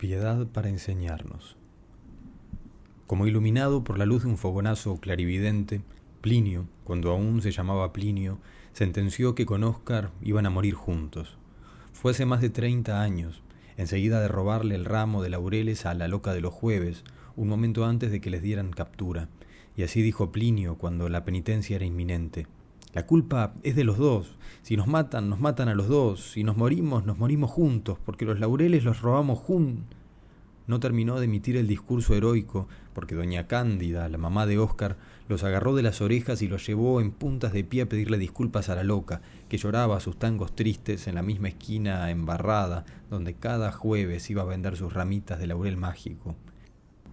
Piedad para enseñarnos. Como iluminado por la luz de un fogonazo clarividente, Plinio, cuando aún se llamaba Plinio, sentenció que con Óscar iban a morir juntos. Fue hace más de 30 años, enseguida de robarle el ramo de laureles a la loca de los jueves, un momento antes de que les dieran captura. Y así dijo Plinio cuando la penitencia era inminente. La culpa es de los dos. Si nos matan a los dos. Si nos morimos juntos, porque los laureles los robamos juntos. No terminó de emitir el discurso heroico, porque doña Cándida, la mamá de Óscar, los agarró de las orejas y los llevó en puntas de pie a pedirle disculpas a la loca, que lloraba sus tangos tristes en la misma esquina embarrada, donde cada jueves iba a vender sus ramitas de laurel mágico.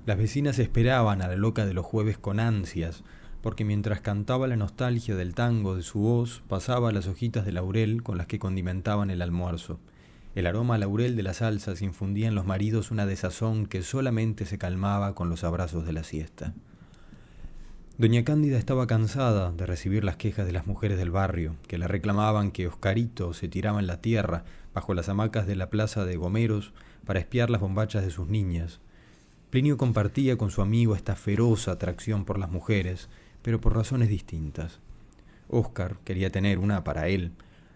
Las vecinas esperaban a la loca de los jueves con ansias, porque mientras cantaba la nostalgia del tango de su voz, pasaba las hojitas de laurel con las que condimentaban el almuerzo. El aroma a laurel de las salsas infundía en los maridos una desazón que solamente se calmaba con los abrazos de la siesta. Doña Cándida estaba cansada de recibir las quejas de las mujeres del barrio, que le reclamaban que Oscarito se tiraba en la tierra bajo las hamacas de la plaza de Gomeros para espiar las bombachas de sus niñas. Plinio compartía con su amigo esta feroz atracción por las mujeres, pero por razones distintas. Óscar quería tener una para él.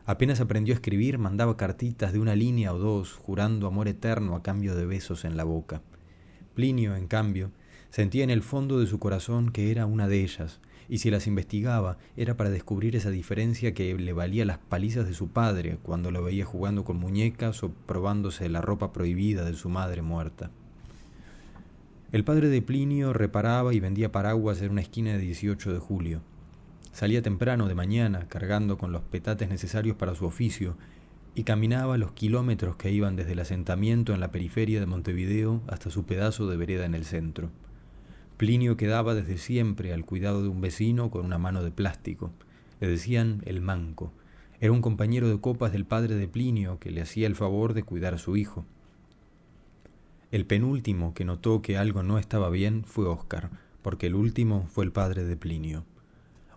Apenas aprendió a escribir, mandaba cartitas de una línea o dos, jurando amor eterno a cambio de besos en la boca. Plinio, en cambio, sentía en el fondo de su corazón que era una de ellas, y si las investigaba era para descubrir esa diferencia que le valía las palizas de su padre cuando lo veía jugando con muñecas o probándose la ropa prohibida de su madre muerta. El padre de Plinio reparaba y vendía paraguas en una esquina de 18 de julio. Salía temprano de mañana, cargando con los petates necesarios para su oficio, y caminaba los kilómetros que iban desde el asentamiento en la periferia de Montevideo hasta su pedazo de vereda en el centro. Plinio quedaba desde siempre al cuidado de un vecino con una mano de plástico. Le decían el manco. Era un compañero de copas del padre de Plinio que le hacía el favor de cuidar a su hijo. El penúltimo que notó que algo no estaba bien fue Óscar, porque el último fue el padre de Plinio.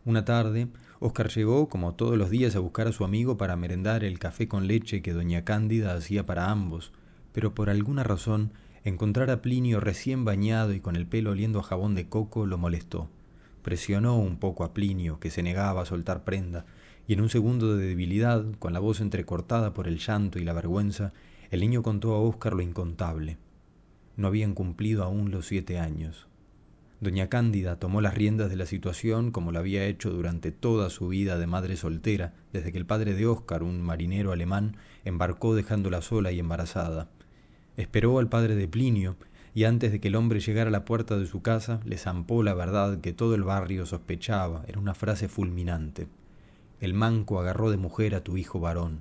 Una tarde, Óscar llegó, como todos los días, a buscar a su amigo para merendar el café con leche que doña Cándida hacía para ambos, pero por alguna razón, encontrar a Plinio recién bañado y con el pelo oliendo a jabón de coco lo molestó. Presionó un poco a Plinio, que se negaba a soltar prenda, y en un segundo de debilidad, con la voz entrecortada por el llanto y la vergüenza, el niño contó a Óscar lo incontable. No habían cumplido aún los 7 años. Doña Cándida tomó las riendas de la situación como lo había hecho durante toda su vida de madre soltera, desde que el padre de Óscar, un marinero alemán, embarcó dejándola sola y embarazada. Esperó al padre de Plinio, y antes de que el hombre llegara a la puerta de su casa, le zampó la verdad que todo el barrio sospechaba. Era una frase fulminante. El manco agarró de mujer a tu hijo varón.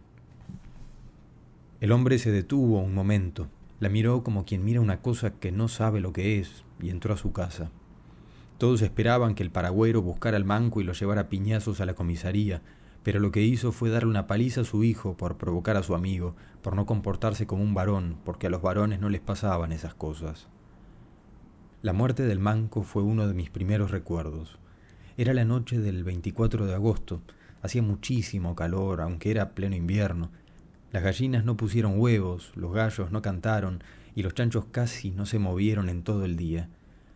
El hombre se detuvo un momento. La miró como quien mira una cosa que no sabe lo que es, y entró a su casa. Todos esperaban que el paragüero buscara al manco y lo llevara a piñazos a la comisaría, pero lo que hizo fue darle una paliza a su hijo por provocar a su amigo, por no comportarse como un varón, porque a los varones no les pasaban esas cosas. La muerte del manco fue uno de mis primeros recuerdos. Era la noche del 24 de agosto, hacía muchísimo calor, aunque era pleno invierno. Las gallinas no pusieron huevos, los gallos no cantaron y los chanchos casi no se movieron en todo el día.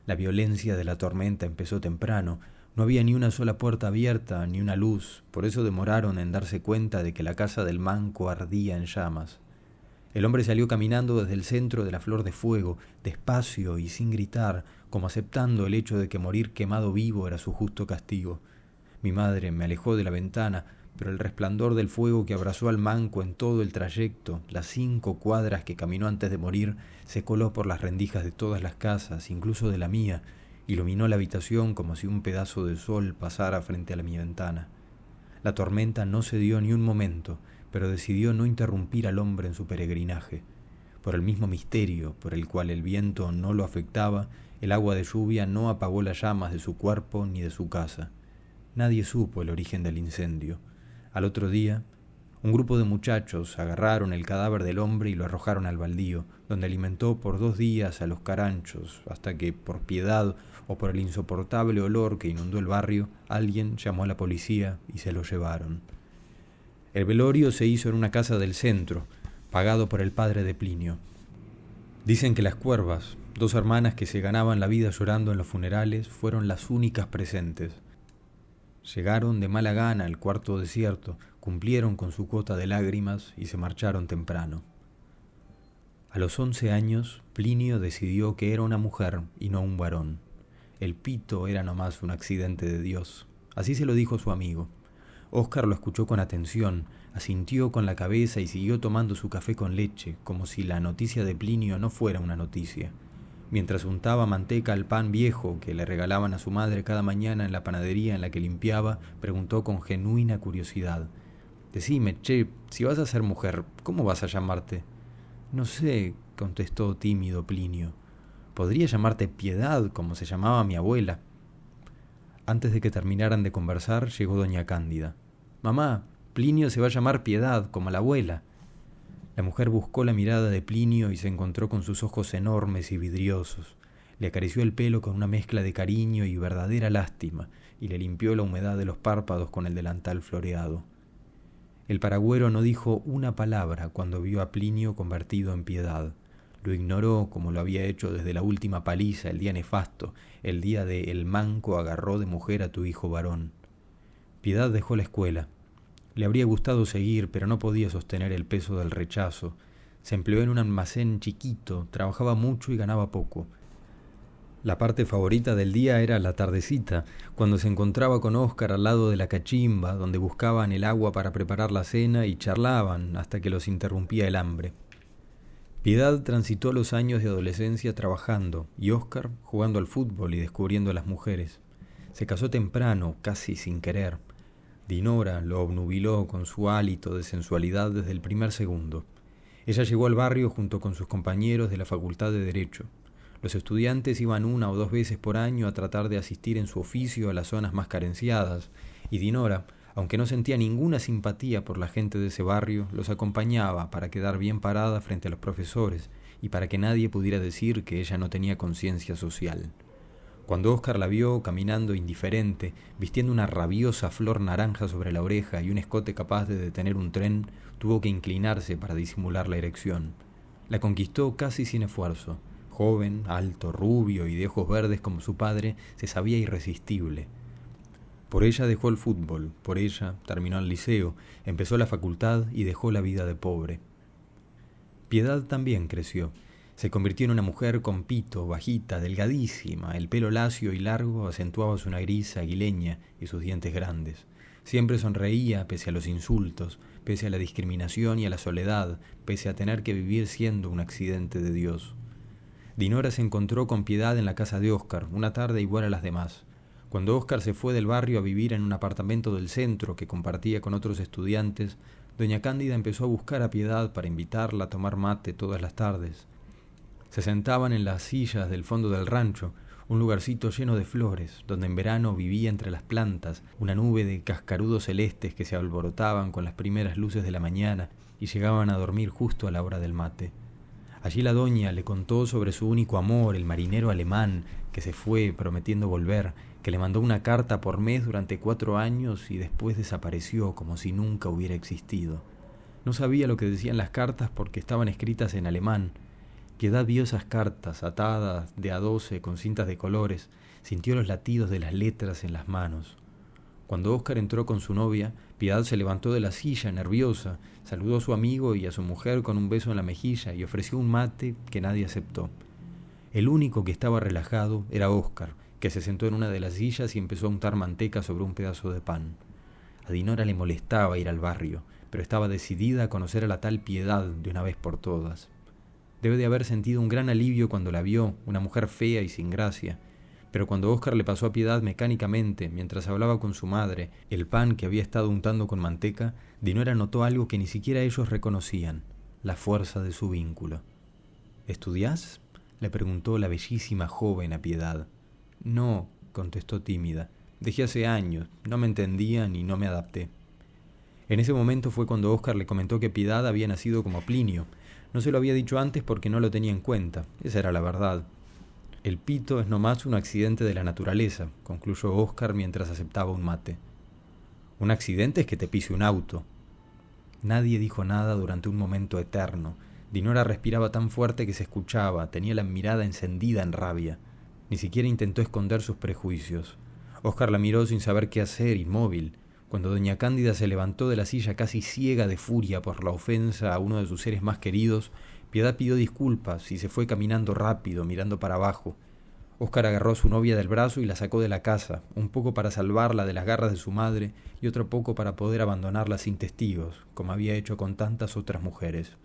La violencia de la tormenta empezó temprano, no había ni una sola puerta abierta ni una luz, por eso demoraron en darse cuenta de que la casa del manco ardía en llamas. El hombre salió caminando desde el centro de la Flor de Fuego, despacio y sin gritar, como aceptando el hecho de que morir quemado vivo era su justo castigo. Mi madre me alejó de la ventana, pero el resplandor del fuego que abrazó al manco en todo el trayecto, las 5 cuadras que caminó antes de morir, se coló por las rendijas de todas las casas, incluso de la mía, iluminó la habitación como si un pedazo de sol pasara frente a mi ventana. La tormenta no cedió ni un momento, pero decidió no interrumpir al hombre en su peregrinaje. Por el mismo misterio por el cual el viento no lo afectaba, el agua de lluvia no apagó las llamas de su cuerpo ni de su casa. Nadie supo el origen del incendio. Al otro día, un grupo de muchachos agarraron el cadáver del hombre y lo arrojaron al baldío, donde alimentó por 2 días a los caranchos, hasta que, por piedad o por el insoportable olor que inundó el barrio, alguien llamó a la policía y se lo llevaron. El velorio se hizo en una casa del centro, pagado por el padre de Plinio. Dicen que las cuervas, dos hermanas que se ganaban la vida llorando en los funerales, fueron las únicas presentes. Llegaron de mala gana al cuarto desierto, cumplieron con su cuota de lágrimas y se marcharon temprano. A los 11 años, Plinio decidió que era una mujer y no un varón. El pito era nomás un accidente de Dios. Así se lo dijo su amigo. Óscar lo escuchó con atención, asintió con la cabeza y siguió tomando su café con leche, como si la noticia de Plinio no fuera una noticia. Mientras untaba manteca al pan viejo que le regalaban a su madre cada mañana en la panadería en la que limpiaba, preguntó con genuina curiosidad: «Decime, che, si vas a ser mujer, ¿cómo vas a llamarte?» «No sé», contestó tímido Plinio. «Podría llamarte Piedad, como se llamaba mi abuela». Antes de que terminaran de conversar, llegó doña Cándida. «Mamá, Plinio se va a llamar Piedad, como la abuela». La mujer buscó la mirada de Plinio y se encontró con sus ojos enormes y vidriosos. Le acarició el pelo con una mezcla de cariño y verdadera lástima, y le limpió la humedad de los párpados con el delantal floreado. El paragüero no dijo una palabra cuando vio a Plinio convertido en Piedad. Lo ignoró como lo había hecho desde la última paliza, el día nefasto, el día de «el manco agarró de mujer a tu hijo varón». Piedad dejó la escuela. Le habría gustado seguir, pero no podía sostener el peso del rechazo. Se empleó en un almacén chiquito, trabajaba mucho y ganaba poco. La parte favorita del día era la tardecita, cuando se encontraba con Óscar al lado de la cachimba, donde buscaban el agua para preparar la cena y charlaban hasta que los interrumpía el hambre. Piedad transitó los años de adolescencia trabajando y Óscar jugando al fútbol y descubriendo a las mujeres. Se casó temprano, casi sin querer. Dinora lo obnubiló con su hálito de sensualidad desde el primer segundo. Ella llegó al barrio junto con sus compañeros de la Facultad de Derecho. Los estudiantes iban 1 o 2 veces por año a tratar de asistir en su oficio a las zonas más carenciadas, y Dinora, aunque no sentía ninguna simpatía por la gente de ese barrio, los acompañaba para quedar bien parada frente a los profesores y para que nadie pudiera decir que ella no tenía conciencia social. Cuando Óscar la vio caminando indiferente, vistiendo una rabiosa flor naranja sobre la oreja y un escote capaz de detener un tren, tuvo que inclinarse para disimular la erección. La conquistó casi sin esfuerzo. Joven, alto, rubio y de ojos verdes como su padre, se sabía irresistible. Por ella dejó el fútbol, por ella terminó el liceo, empezó la facultad y dejó la vida de pobre. Piedad también creció. Se convirtió en una mujer con pito, bajita, delgadísima. El pelo lacio y largo acentuaba su nariz aguileña y sus dientes grandes. Siempre sonreía pese a los insultos, pese a la discriminación y a la soledad, pese a tener que vivir siendo un accidente de Dios. Dinora se encontró con Piedad en la casa de Óscar, una tarde igual a las demás. Cuando Óscar se fue del barrio a vivir en un apartamento del centro que compartía con otros estudiantes, doña Cándida empezó a buscar a Piedad para invitarla a tomar mate todas las tardes. Se sentaban en las sillas del fondo del rancho, un lugarcito lleno de flores, donde en verano vivía entre las plantas una nube de cascarudos celestes que se alborotaban con las primeras luces de la mañana y llegaban a dormir justo a la hora del mate. Allí la doña le contó sobre su único amor, el marinero alemán, que se fue prometiendo volver, que le mandó una carta por mes durante 4 años y después desapareció como si nunca hubiera existido. No sabía lo que decían las cartas porque estaban escritas en alemán. Piedad vio esas cartas atadas de a 12 con cintas de colores, sintió los latidos de las letras en las manos. Cuando Óscar entró con su novia, Piedad se levantó de la silla nerviosa, saludó a su amigo y a su mujer con un beso en la mejilla y ofreció un mate que nadie aceptó. El único que estaba relajado era Óscar, que se sentó en una de las sillas y empezó a untar manteca sobre un pedazo de pan. A Dinora le molestaba ir al barrio, pero estaba decidida a conocer a la tal Piedad de una vez por todas. Debe de haber sentido un gran alivio cuando la vio, una mujer fea y sin gracia. Pero cuando Óscar le pasó a Piedad mecánicamente, mientras hablaba con su madre, el pan que había estado untando con manteca, Dinora notó algo que ni siquiera ellos reconocían: la fuerza de su vínculo. «¿Estudiás?», le preguntó la bellísima joven a Piedad. «No», contestó tímida, «dejé hace años, no me entendían y no me adapté». En ese momento fue cuando Óscar le comentó que Piedad había nacido como Plinio. No se lo había dicho antes porque no lo tenía en cuenta, esa era la verdad. «El pito es nomás un accidente de la naturaleza», concluyó Óscar mientras aceptaba un mate. «Un accidente es que te pise un auto». Nadie dijo nada durante un momento eterno. Dinora respiraba tan fuerte que se escuchaba, tenía la mirada encendida en rabia. Ni siquiera intentó esconder sus prejuicios. Óscar la miró sin saber qué hacer, inmóvil. Cuando doña Cándida se levantó de la silla casi ciega de furia por la ofensa a uno de sus seres más queridos, Piedad pidió disculpas y se fue caminando rápido, mirando para abajo. Óscar agarró a su novia del brazo y la sacó de la casa, un poco para salvarla de las garras de su madre y otro poco para poder abandonarla sin testigos, como había hecho con tantas otras mujeres.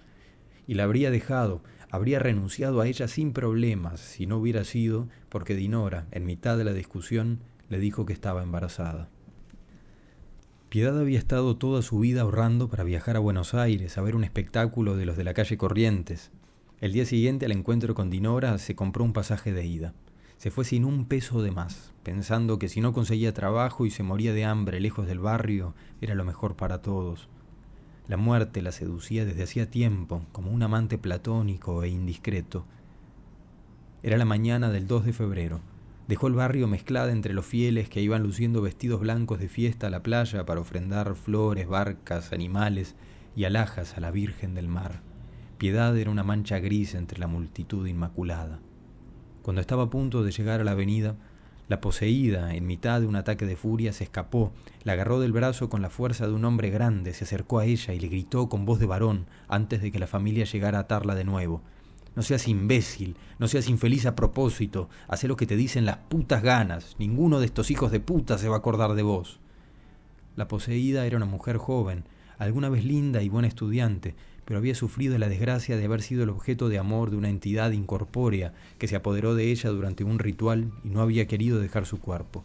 Y la habría dejado, habría renunciado a ella sin problemas, si no hubiera sido porque Dinora, en mitad de la discusión, le dijo que estaba embarazada. Piedad había estado toda su vida ahorrando para viajar a Buenos Aires a ver un espectáculo de los de la calle Corrientes. El día siguiente al encuentro con Dinora se compró un pasaje de ida. Se fue sin un peso de más, pensando que si no conseguía trabajo y se moría de hambre lejos del barrio, era lo mejor para todos. La muerte la seducía desde hacía tiempo, como un amante platónico e indiscreto. Era la mañana del 2 de febrero. Dejó el barrio mezclada entre los fieles que iban luciendo vestidos blancos de fiesta a la playa para ofrendar flores, barcas, animales y alhajas a la Virgen del Mar. Piedad era una mancha gris entre la multitud inmaculada. Cuando estaba a punto de llegar a la avenida, la poseída, en mitad de un ataque de furia, se escapó, la agarró del brazo con la fuerza de un hombre grande, se acercó a ella y le gritó con voz de varón antes de que la familia llegara a atarla de nuevo. No seas imbécil, no seas infeliz a propósito, hacé lo que te dicen las putas ganas, ninguno de estos hijos de puta se va a acordar de vos. La poseída era una mujer joven, alguna vez linda y buena estudiante, pero había sufrido la desgracia de haber sido el objeto de amor de una entidad incorpórea que se apoderó de ella durante un ritual y no había querido dejar su cuerpo.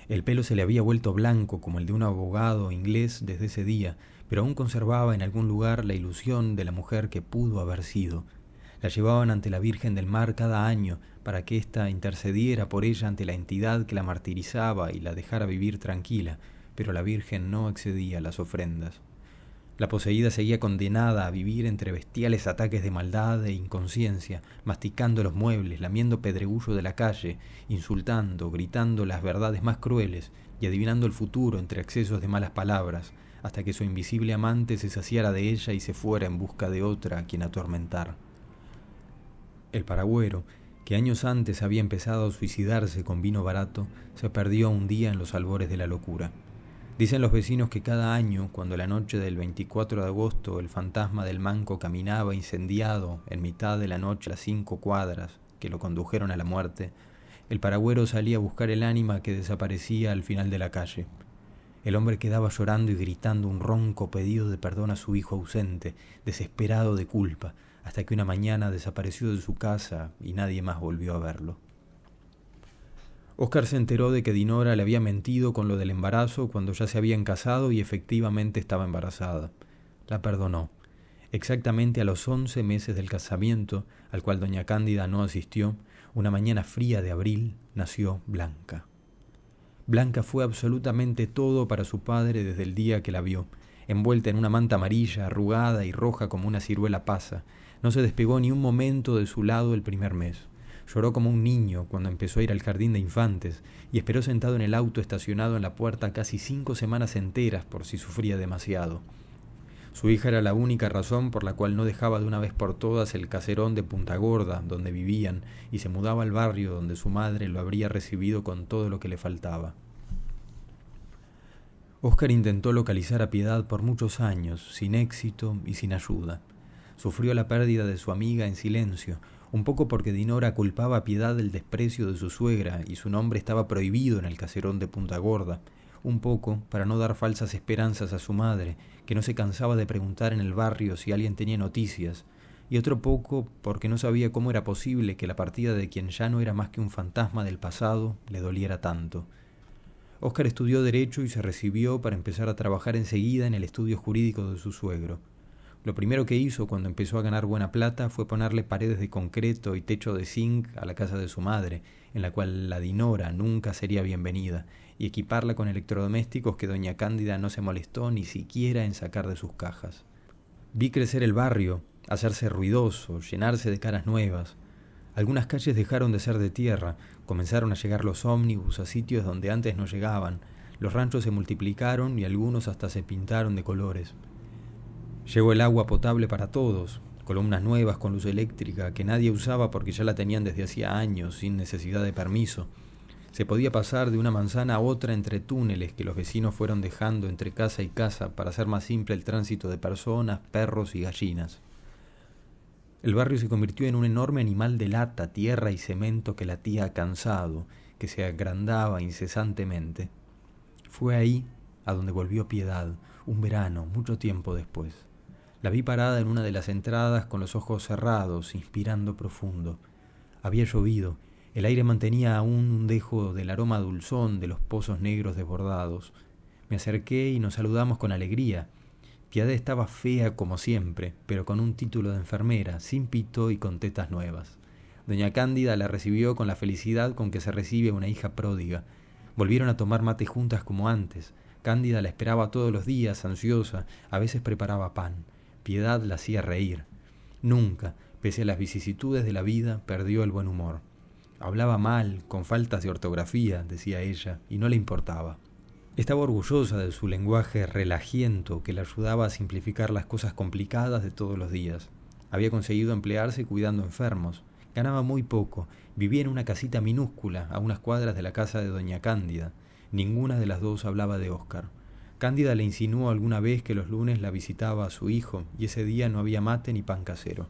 El pelo se le había vuelto blanco como el de un abogado inglés desde ese día, pero aún conservaba en algún lugar la ilusión de la mujer que pudo haber sido. La llevaban ante la Virgen del Mar cada año para que ésta intercediera por ella ante la entidad que la martirizaba y la dejara vivir tranquila, pero la Virgen no accedía a las ofrendas. La poseída seguía condenada a vivir entre bestiales ataques de maldad e inconsciencia, masticando los muebles, lamiendo pedregullo de la calle, insultando, gritando las verdades más crueles y adivinando el futuro entre excesos de malas palabras, hasta que su invisible amante se saciara de ella y se fuera en busca de otra a quien atormentar. El paragüero, que años antes había empezado a suicidarse con vino barato, se perdió un día en los albores de la locura. Dicen los vecinos que cada año, cuando la noche del 24 de agosto el fantasma del manco caminaba incendiado en mitad de la noche a las 5 cuadras que lo condujeron a la muerte, el paragüero salía a buscar el ánima que desaparecía al final de la calle. El hombre quedaba llorando y gritando un ronco pedido de perdón a su hijo ausente, desesperado de culpa, hasta que una mañana desapareció de su casa y nadie más volvió a verlo. Óscar se enteró de que Dinora le había mentido con lo del embarazo cuando ya se habían casado y efectivamente estaba embarazada. La perdonó. Exactamente a los 11 meses del casamiento, al cual doña Cándida no asistió, una mañana fría de abril, nació Blanca. Blanca fue absolutamente todo para su padre desde el día que la vio, envuelta en una manta amarilla, arrugada y roja como una ciruela pasa. No se despegó ni un momento de su lado el primer mes. Lloró como un niño cuando empezó a ir al jardín de infantes y esperó sentado en el auto estacionado en la puerta casi 5 semanas enteras por si sufría demasiado. Su hija era la única razón por la cual no dejaba de una vez por todas el caserón de Punta Gorda donde vivían y se mudaba al barrio donde su madre lo habría recibido con todo lo que le faltaba. Óscar intentó localizar a Piedad por muchos años, sin éxito y sin ayuda. Sufrió la pérdida de su amiga en silencio, un poco porque Dinora culpaba a Piedad del desprecio de su suegra y su nombre estaba prohibido en el caserón de Punta Gorda, un poco para no dar falsas esperanzas a su madre, que no se cansaba de preguntar en el barrio si alguien tenía noticias, y otro poco porque no sabía cómo era posible que la partida de quien ya no era más que un fantasma del pasado le doliera tanto. Óscar estudió Derecho y se recibió para empezar a trabajar enseguida en el estudio jurídico de su suegro. Lo primero que hizo cuando empezó a ganar buena plata fue ponerle paredes de concreto y techo de zinc a la casa de su madre, en la cual la Dinora nunca sería bienvenida, y equiparla con electrodomésticos que doña Cándida no se molestó ni siquiera en sacar de sus cajas. Vi crecer el barrio, hacerse ruidoso, llenarse de caras nuevas. Algunas calles dejaron de ser de tierra, comenzaron a llegar los ómnibus a sitios donde antes no llegaban, los ranchos se multiplicaron y algunos hasta se pintaron de colores. Llegó el agua potable para todos, columnas nuevas con luz eléctrica que nadie usaba porque ya la tenían desde hacía años sin necesidad de permiso. Se podía pasar de una manzana a otra entre túneles que los vecinos fueron dejando entre casa y casa para hacer más simple el tránsito de personas, perros y gallinas. El barrio se convirtió en un enorme animal de lata, tierra y cemento que latía cansado, que se agrandaba incesantemente. Fue ahí a donde volvió Piedad, un verano, mucho tiempo después. La vi parada en una de las entradas con los ojos cerrados, inspirando profundo. Había llovido, el aire mantenía aún un dejo del aroma dulzón de los pozos negros desbordados. Me acerqué y nos saludamos con alegría. Piedad estaba fea como siempre, pero con un título de enfermera, sin pito y con tetas nuevas. Doña Cándida la recibió con la felicidad con que se recibe una hija pródiga. Volvieron a tomar mate juntas como antes. Cándida la esperaba todos los días, ansiosa, a veces preparaba pan. Piedad la hacía reír. Nunca, pese a las vicisitudes de la vida, perdió el buen humor. Hablaba mal, con faltas de ortografía, decía ella, y no le importaba. Estaba orgullosa de su lenguaje relajiento que le ayudaba a simplificar las cosas complicadas de todos los días. Había conseguido emplearse cuidando enfermos. Ganaba muy poco. Vivía en una casita minúscula, a unas cuadras de la casa de doña Cándida. Ninguna de las dos hablaba de Óscar. Cándida le insinuó alguna vez que los lunes la visitaba a su hijo, y ese día no había mate ni pan casero.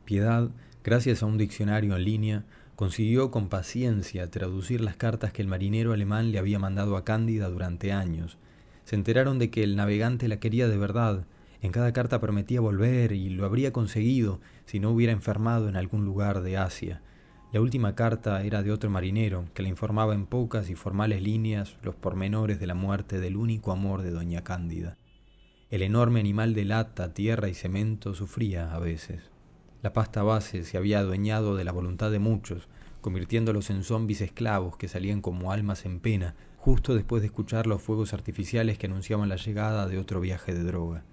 Piedad, gracias a un diccionario en línea, consiguió con paciencia traducir las cartas que el marinero alemán le había mandado a Cándida durante años. Se enteraron de que el navegante la quería de verdad. En cada carta prometía volver y lo habría conseguido si no hubiera enfermado en algún lugar de Asia. La última carta era de otro marinero que le informaba en pocas y formales líneas los pormenores de la muerte del único amor de doña Cándida. El enorme animal de lata, tierra y cemento sufría a veces. La pasta base se había adueñado de la voluntad de muchos, convirtiéndolos en zombis esclavos que salían como almas en pena, justo después de escuchar los fuegos artificiales que anunciaban la llegada de otro viaje de droga.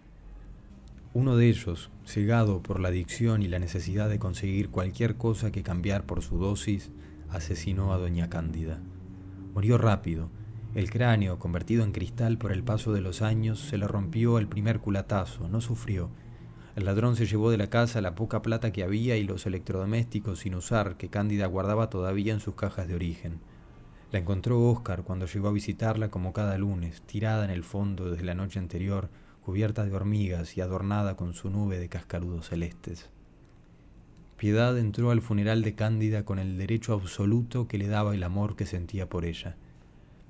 Uno de ellos, cegado por la adicción y la necesidad de conseguir cualquier cosa que cambiar por su dosis, asesinó a doña Cándida. Murió rápido. El cráneo, convertido en cristal por el paso de los años, se le rompió al primer culatazo, no sufrió. El ladrón se llevó de la casa la poca plata que había y los electrodomésticos sin usar que Cándida guardaba todavía en sus cajas de origen. La encontró Óscar cuando llegó a visitarla como cada lunes, tirada en el fondo desde la noche anterior, cubierta de hormigas y adornada con su nube de cascarudos celestes. Piedad entró al funeral de Cándida con el derecho absoluto que le daba el amor que sentía por ella.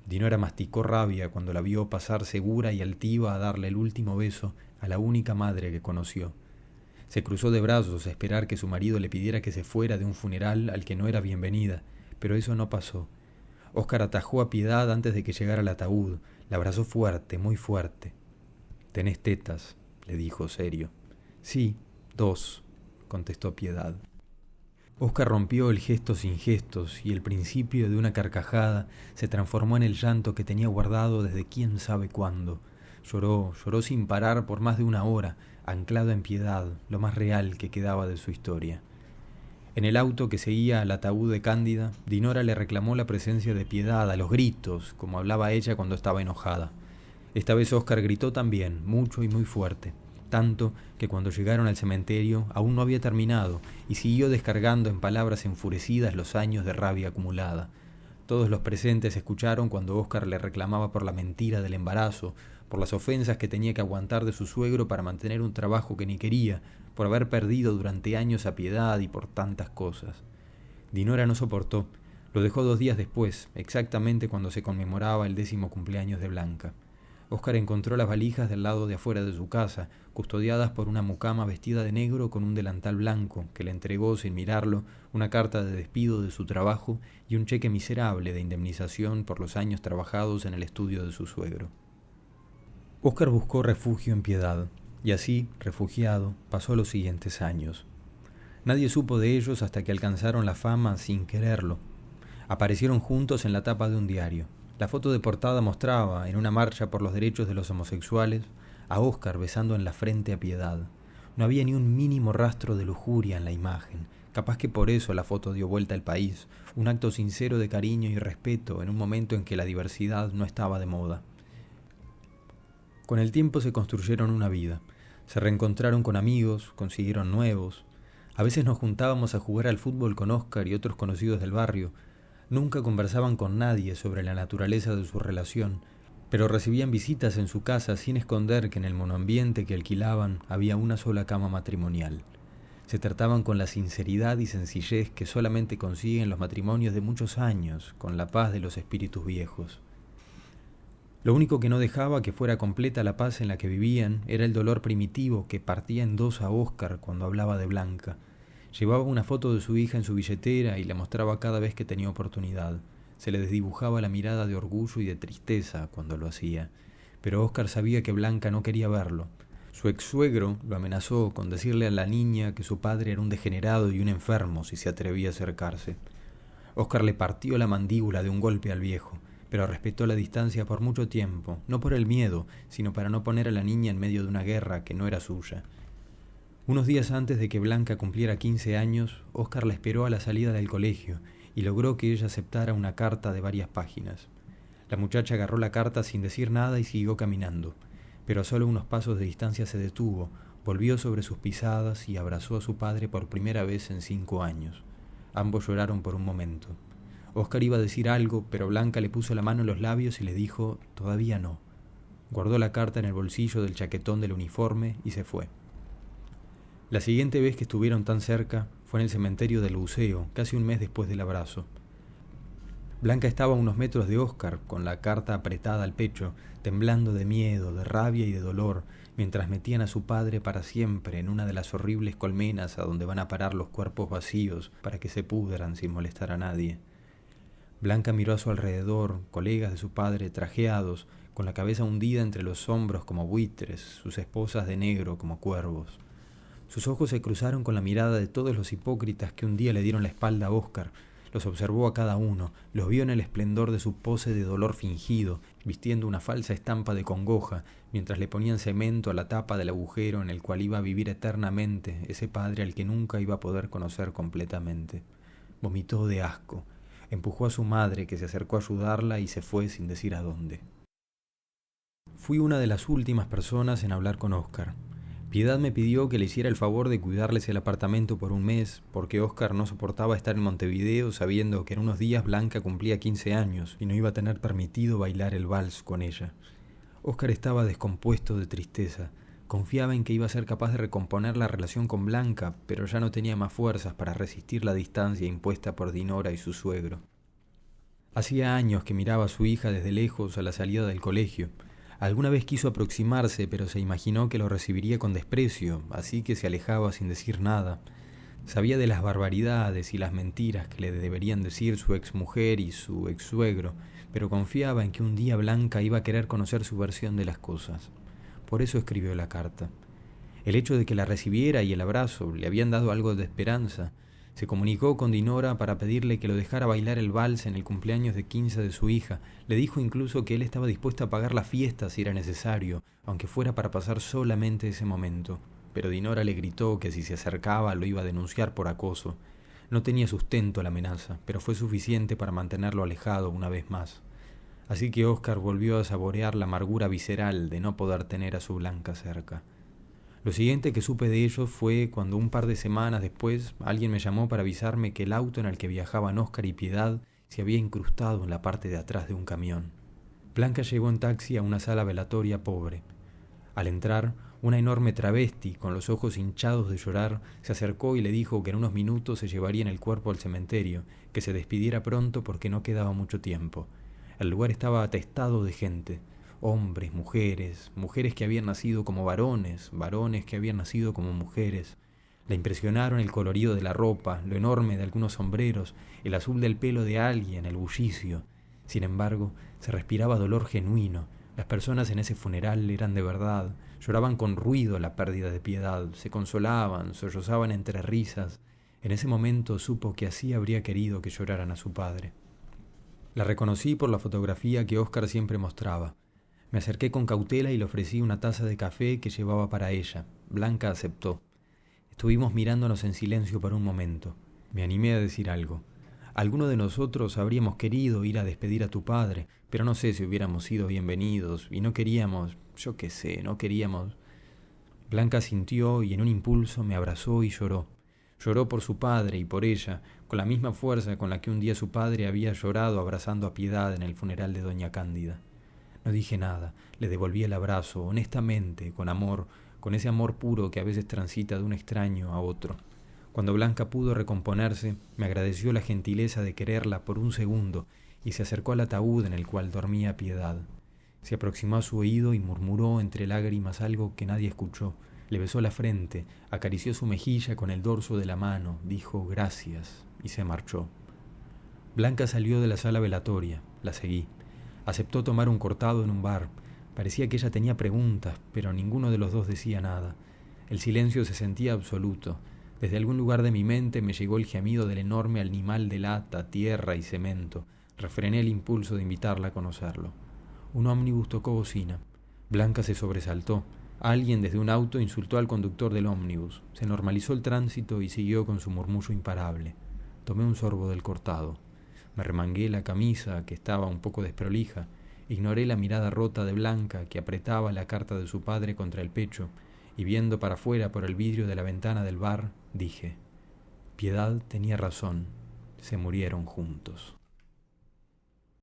Dinora masticó rabia cuando la vio pasar segura y altiva a darle el último beso a la única madre que conoció. Se cruzó de brazos a esperar que su marido le pidiera que se fuera de un funeral al que no era bienvenida, pero eso no pasó. Óscar atajó a Piedad antes de que llegara al ataúd, la abrazó fuerte, muy fuerte. «¿Tenés tetas?», le dijo serio. «Sí, 2», contestó Piedad. Óscar rompió el gesto sin gestos y el principio de una carcajada se transformó en el llanto que tenía guardado desde quién sabe cuándo. Lloró sin parar por más de una hora, anclado en Piedad, lo más real que quedaba de su historia. En el auto que seguía al ataúd de Cándida, Dinora le reclamó la presencia de Piedad a los gritos, como hablaba ella cuando estaba enojada. Esta vez Óscar gritó también, mucho y muy fuerte, tanto que cuando llegaron al cementerio aún no había terminado y siguió descargando en palabras enfurecidas los años de rabia acumulada. Todos los presentes escucharon cuando Óscar le reclamaba por la mentira del embarazo, por las ofensas que tenía que aguantar de su suegro para mantener un trabajo que ni quería, por haber perdido durante años a Piedad y por tantas cosas. Dinora no soportó, lo dejó 2 días después, exactamente cuando se conmemoraba el 10º cumpleaños de Blanca. Óscar encontró las valijas del lado de afuera de su casa, custodiadas por una mucama vestida de negro con un delantal blanco, que le entregó, sin mirarlo, una carta de despido de su trabajo y un cheque miserable de indemnización por los años trabajados en el estudio de su suegro. Óscar buscó refugio en Piedad, y así, refugiado, pasó los siguientes años. Nadie supo de ellos hasta que alcanzaron la fama sin quererlo. Aparecieron juntos en la tapa de un diario. La foto de portada mostraba, en una marcha por los derechos de los homosexuales, a Óscar besando en la frente a Piedad. No había ni un mínimo rastro de lujuria en la imagen. Capaz que por eso la foto dio vuelta al país, un acto sincero de cariño y respeto en un momento en que la diversidad no estaba de moda. Con el tiempo se construyeron una vida. Se reencontraron con amigos, consiguieron nuevos. A veces nos juntábamos a jugar al fútbol con Óscar y otros conocidos del barrio. Nunca conversaban con nadie sobre la naturaleza de su relación, pero recibían visitas en su casa sin esconder que en el monoambiente que alquilaban había una sola cama matrimonial. Se trataban con la sinceridad y sencillez que solamente consiguen los matrimonios de muchos años, con la paz de los espíritus viejos. Lo único que no dejaba que fuera completa la paz en la que vivían era el dolor primitivo que partía en dos a Óscar cuando hablaba de Blanca. Llevaba una foto de su hija en su billetera y la mostraba cada vez que tenía oportunidad. Se le desdibujaba la mirada de orgullo y de tristeza cuando lo hacía, pero Óscar sabía que Blanca no quería verlo. Su ex-suegro lo amenazó con decirle a la niña que su padre era un degenerado y un enfermo si se atrevía a acercarse. Óscar le partió la mandíbula de un golpe al viejo, pero respetó la distancia por mucho tiempo, no por el miedo, sino para no poner a la niña en medio de una guerra que no era suya. Unos días antes de que Blanca cumpliera 15 años, Óscar la esperó a la salida del colegio y logró que ella aceptara una carta de varias páginas. La muchacha agarró la carta sin decir nada y siguió caminando, pero a solo unos pasos de distancia se detuvo, volvió sobre sus pisadas y abrazó a su padre por primera vez en 5 años. Ambos lloraron por un momento. Óscar iba a decir algo, pero Blanca le puso la mano en los labios y le dijo, «Todavía no». Guardó la carta en el bolsillo del chaquetón del uniforme y se fue. La siguiente vez que estuvieron tan cerca fue en el cementerio del Buceo, casi un mes después del abrazo. Blanca estaba a unos metros de Óscar, con la carta apretada al pecho, temblando de miedo, de rabia y de dolor, mientras metían a su padre para siempre en una de las horribles colmenas a donde van a parar los cuerpos vacíos para que se pudran sin molestar a nadie. Blanca miró a su alrededor, colegas de su padre trajeados, con la cabeza hundida entre los hombros como buitres, sus esposas de negro como cuervos. Sus ojos se cruzaron con la mirada de todos los hipócritas que un día le dieron la espalda a Óscar. Los observó a cada uno, los vio en el esplendor de su pose de dolor fingido, vistiendo una falsa estampa de congoja, mientras le ponían cemento a la tapa del agujero en el cual iba a vivir eternamente ese padre al que nunca iba a poder conocer completamente. Vomitó de asco. Empujó a su madre, que se acercó a ayudarla y se fue sin decir a dónde. Fui una de las últimas personas en hablar con Óscar. Piedad me pidió que le hiciera el favor de cuidarles el apartamento por un mes, porque Óscar no soportaba estar en Montevideo sabiendo que en unos días Blanca cumplía 15 años y no iba a tener permitido bailar el vals con ella. Óscar estaba descompuesto de tristeza. Confiaba en que iba a ser capaz de recomponer la relación con Blanca, pero ya no tenía más fuerzas para resistir la distancia impuesta por Dinora y su suegro. Hacía años que miraba a su hija desde lejos a la salida del colegio. Alguna vez quiso aproximarse, pero se imaginó que lo recibiría con desprecio, así que se alejaba sin decir nada. Sabía de las barbaridades y las mentiras que le deberían decir su exmujer y su exsuegro, pero confiaba en que un día Blanca iba a querer conocer su versión de las cosas. Por eso escribió la carta. El hecho de que la recibiera y el abrazo le habían dado algo de esperanza. Se comunicó con Dinora para pedirle que lo dejara bailar el vals en el cumpleaños de 15 de su hija. Le dijo incluso que él estaba dispuesto a pagar la fiesta si era necesario, aunque fuera para pasar solamente ese momento. Pero Dinora le gritó que si se acercaba lo iba a denunciar por acoso. No tenía sustento la amenaza, pero fue suficiente para mantenerlo alejado una vez más. Así que Óscar volvió a saborear la amargura visceral de no poder tener a su Blanca cerca. Lo siguiente que supe de ellos fue cuando un par de semanas después alguien me llamó para avisarme que el auto en el que viajaban Óscar y Piedad se había incrustado en la parte de atrás de un camión. Blanca llegó en taxi a una sala velatoria pobre. Al entrar, una enorme travesti, con los ojos hinchados de llorar, se acercó y le dijo que en unos minutos se llevarían el cuerpo al cementerio, que se despidiera pronto porque no quedaba mucho tiempo. El lugar estaba atestado de gente. Hombres, mujeres que habían nacido como varones, varones que habían nacido como mujeres. La impresionaron el colorido de la ropa, lo enorme de algunos sombreros, el azul del pelo de alguien, el bullicio. Sin embargo, se respiraba dolor genuino. Las personas en ese funeral eran de verdad, lloraban con ruido la pérdida de Piedad, se consolaban, sollozaban entre risas. En ese momento supo que así habría querido que lloraran a su padre. La reconocí por la fotografía que Óscar siempre mostraba. Me acerqué con cautela y le ofrecí una taza de café que llevaba para ella. Blanca aceptó. Estuvimos mirándonos en silencio por un momento. Me animé a decir algo. Alguno de nosotros habríamos querido ir a despedir a tu padre, pero no sé si hubiéramos sido bienvenidos y no queríamos, yo qué sé, no queríamos... Blanca sintió y en un impulso me abrazó y lloró. Lloró por su padre y por ella, con la misma fuerza con la que un día su padre había llorado abrazando a Piedad en el funeral de doña Cándida. No dije nada, le devolví el abrazo, honestamente, con amor, con ese amor puro que a veces transita de un extraño a otro. Cuando Blanca pudo recomponerse, me agradeció la gentileza de quererla por un segundo y se acercó al ataúd en el cual dormía Piedad. Se aproximó a su oído y murmuró entre lágrimas algo que nadie escuchó. Le besó la frente, acarició su mejilla con el dorso de la mano, dijo gracias y se marchó. Blanca salió de la sala velatoria, la seguí. Aceptó tomar un cortado en un bar. Parecía que ella tenía preguntas, pero ninguno de los dos decía nada. El silencio se sentía absoluto. Desde algún lugar de mi mente me llegó el gemido del enorme animal de lata, tierra y cemento. Refrené el impulso de invitarla a conocerlo. Un ómnibus tocó bocina. Blanca se sobresaltó. Alguien desde un auto insultó al conductor del ómnibus. Se normalizó el tránsito y siguió con su murmullo imparable. Tomé un sorbo del cortado. Me remangué la camisa, que estaba un poco desprolija. Ignoré la mirada rota de Blanca, que apretaba la carta de su padre contra el pecho, y viendo para afuera por el vidrio de la ventana del bar, dije: Piedad tenía razón, se murieron juntos.